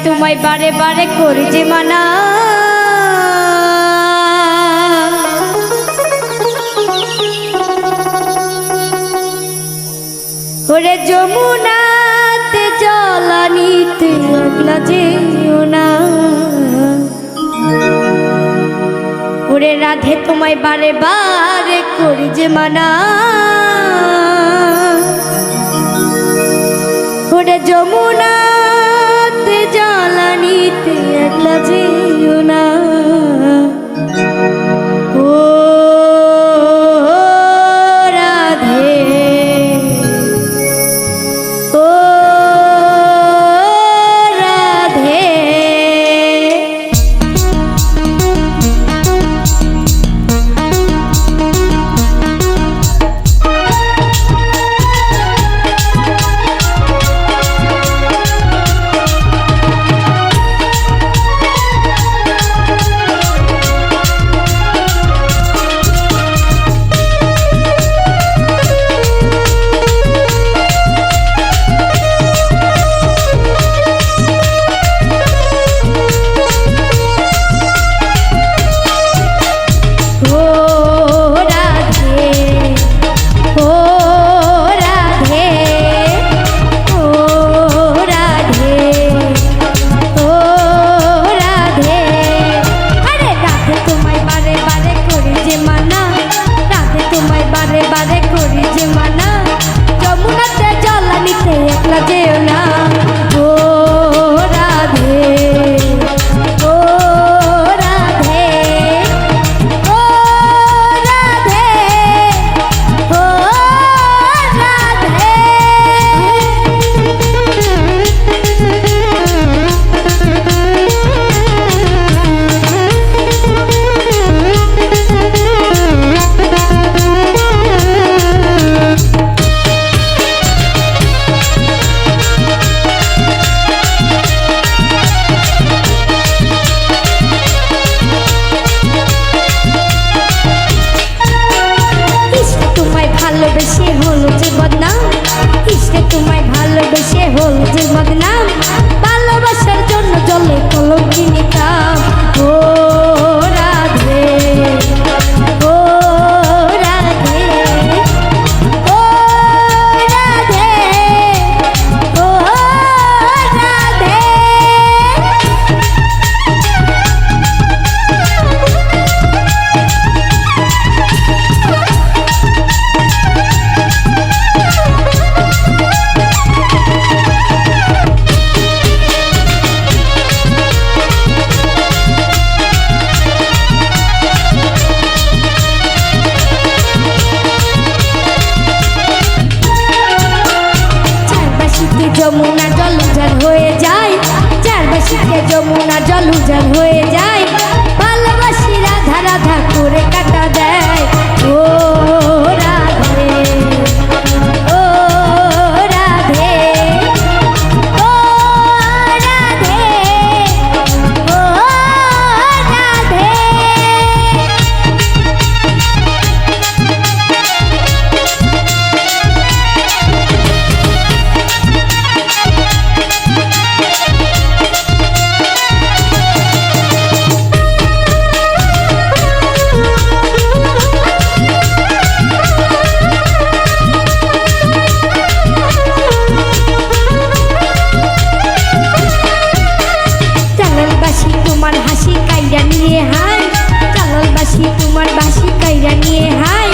তোমায় বারে বারে করি যে মানা, ওরে যমুনাতে জলানিতে একলা যেও না, ওরে রাধে তোমায় বারে বারে করি যে মানা, ওরে যমুনাতে জলানিতে একলা যেও না। ও রাধে ও রাধে, ভালোবেসে হলো যে বদনাম, ইশকে তোমায় ভালোবেসে হলো যে বদনাম, ভালোবাসার জন্য জলে কলঙ্কিনী কাম। ও রাধে ও রাধে ও রাধে ও রাধে, যমুনা জল উজাড় হয়ে যায়, চারবাসীতে যমুনা জল উজাড় হয়ে যায়, ভালোবাসি রাধা রাধা করে কাটা দেয়। ও রাধে ও রাধে ও রাধে ও রাধে, তোমার হাসি কাইরা নিয়ে হাই, চালালবাসী তোমার বাসি কাইরা নিয়ে হাই,